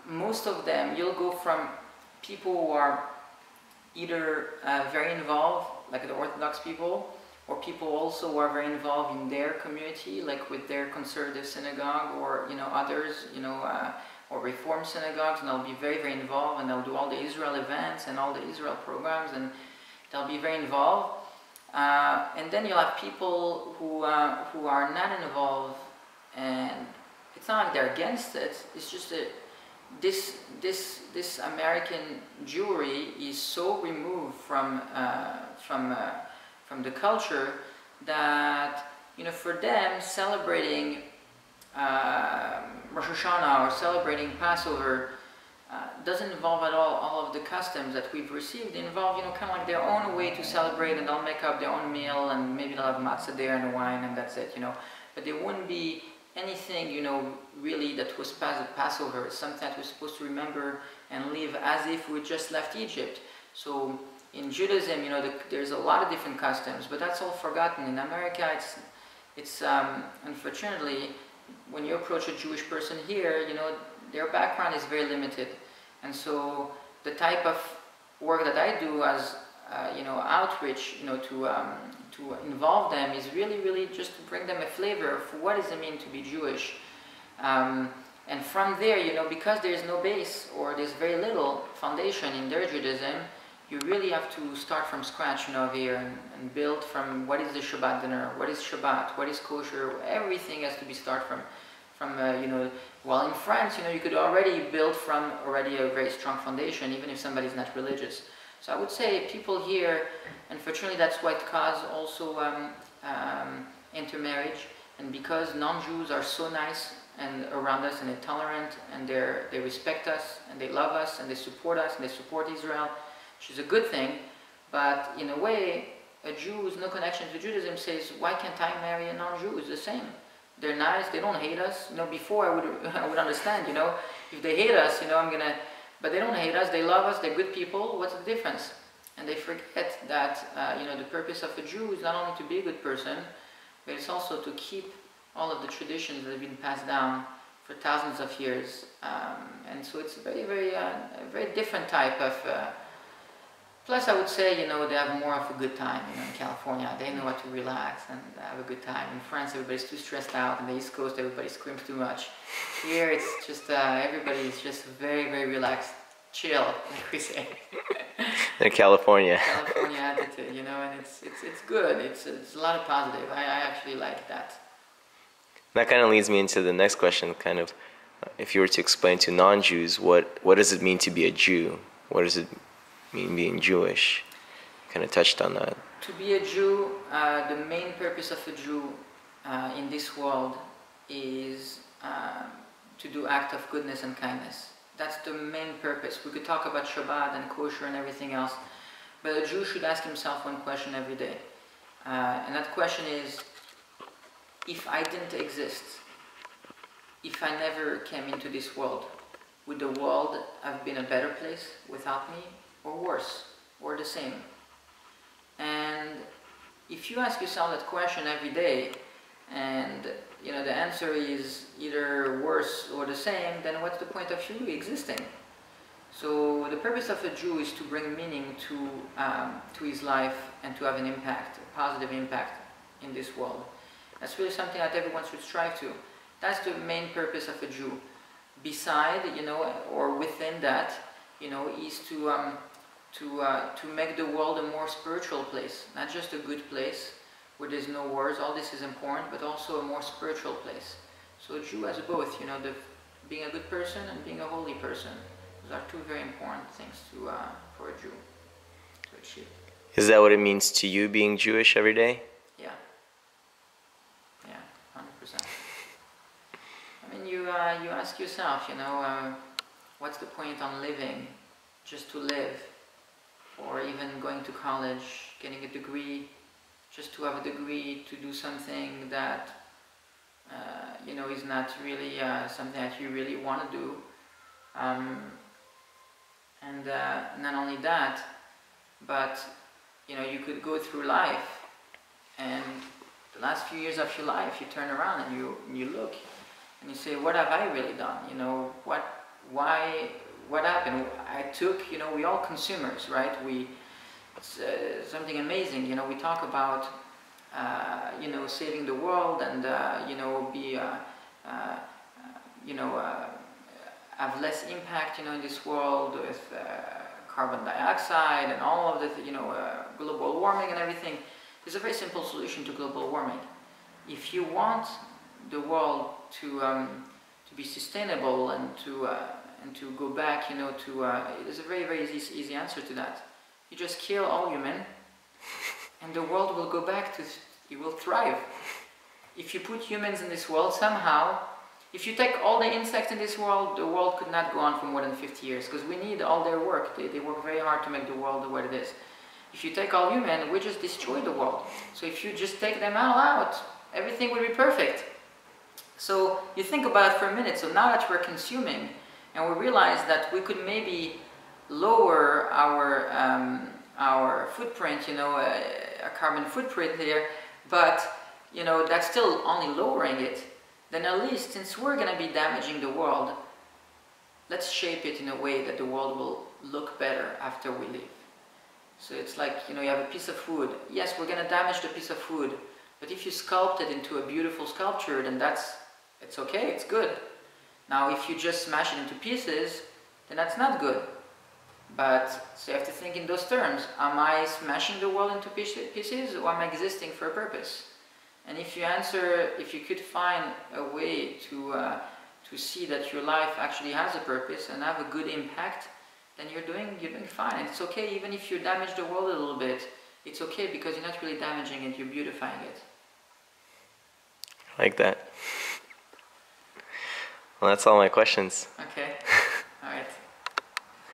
most of them, you'll go from people who are either very involved, like the Orthodox people, or people also who are very involved in their community, like with their conservative synagogue, or others, or Reform synagogues, and they'll be very, very involved, and they'll do all the Israel events and all the Israel programs, and they'll be very involved. And then you'll have people who are not involved, and it's not like they're against it. It's just that this American Jewry is so removed from the culture that for them celebrating Rosh Hashanah or celebrating Passover doesn't involve at all of the customs that we've received. They involve kind of like their own way to celebrate, and they'll make up their own meal, and maybe they'll have matzah there and a wine, and that's it. But there wouldn't be anything really that was Passover. It's something that we're supposed to remember and live as if we just left Egypt. So in Judaism, there's a lot of different customs, but that's all forgotten. In America, it's unfortunately, when you approach a Jewish person here, their background is very limited, and so the type of work that I do as outreach, to involve them is really just to bring them a flavor of what does it mean to be Jewish, and from there, because there is no base or there's very little foundation in their Judaism, you really have to start from scratch, here, and build from what is the Shabbat dinner, what is Shabbat, what is kosher. Everything has to be start from while in France, you could already build from already a very strong foundation, even if somebody's not religious. So I would say people here, unfortunately, that's what caused also intermarriage, and because non-Jews are so nice and around us, and they're tolerant, and they respect us, and they love us, and they support us, and they support Israel, which is a good thing. But in a way, a Jew who's no connection to Judaism says, why can't I marry a non-Jew? It's the same. They're nice, they don't hate us. Before I would understand, if they hate us, but they don't hate us, they love us, they're good people. What's the difference? And they forget that, the purpose of a Jew is not only to be a good person, but it's also to keep all of the traditions that have been passed down for thousands of years. And so it's a very different type of. Plus, I would say, they have more of a good time, in California. They know how to relax and have a good time. In France, everybody's too stressed out. On the East Coast, everybody screams too much. Here, it's just, everybody's just very, very relaxed, chill, like we say. In California. California attitude, and it's good. It's a lot of positive. I actually like that. That kind of leads me into the next question, kind of, if you were to explain to non-Jews, what does it mean to be a Jew? What does it mean being Jewish? Kind of touched on that. To be a Jew, the main purpose of a Jew in this world is to do act of goodness and kindness. That's the main purpose. We could talk about Shabbat and kosher and everything else, but a Jew should ask himself one question every day. And that question is, if I didn't exist, if I never came into this world, would the world have been a better place without me, or worse, or the same? And if you ask yourself that question every day, and the answer is either worse or the same, then what's the point of you existing? So the purpose of a Jew is to bring meaning to his life and to have an impact, a positive impact in this world. That's really something that everyone should strive to. That's the main purpose of a Jew. Beside, or within that, is to make the world a more spiritual place, not just a good place where there's no wars. All this is important, but also a more spiritual place. So a Jew has both, being a good person and being a holy person. Those are two very important things for a Jew to achieve. Is that what it means to you, being Jewish every day? Yeah. 100%. I mean, you ask yourself, what's the point on living just to live, or even going to college, getting a degree, just to have a degree to do something that is not really something that you really want to do. And not only that, but you could go through life, and the last few years of your life, you turn around and you look, and you say, what have I really done? You know, what happened? I took, you know, we all consumers, right? It's something amazing. You know, we talk about, you know, saving the world and, you know, you know, have less impact, you know, in this world with carbon dioxide and all of the, you know, global warming and everything. There's a very simple solution to global warming. If you want the world to be sustainable and to go back, you know, to there's a very easy answer to that. You just kill all human, and the world will go back to, it will thrive. If you put humans in this world somehow, if you take all the insects in this world, the world could not go on for more than 50 years, because we need all their work. They work very hard to make the world what it is. If you take all human, we just destroy the world. So if you just take them all out, everything will be perfect. So you think about it for a minute. So now that we're consuming, and we realize that we could maybe lower our footprint, you know, a carbon footprint here, but you know, that's still only lowering it. Then at least, since we're going to be damaging the world, let's shape it in a way that the world will look better after we leave. So it's like, you know, you have a piece of wood. Yes, we're going to damage the piece of wood, but if you sculpt it into a beautiful sculpture, then it's okay, it's good. Now, if you just smash it into pieces, then that's not good. But, so you have to think in those terms. Am I smashing the world into pieces, or am I existing for a purpose? And if you could find a way to see that your life actually has a purpose and have a good impact, then you're doing fine. And it's okay even if you damage the world a little bit. It's okay because you're not really damaging it, you're beautifying it. I like that. Well, that's all my questions. Okay.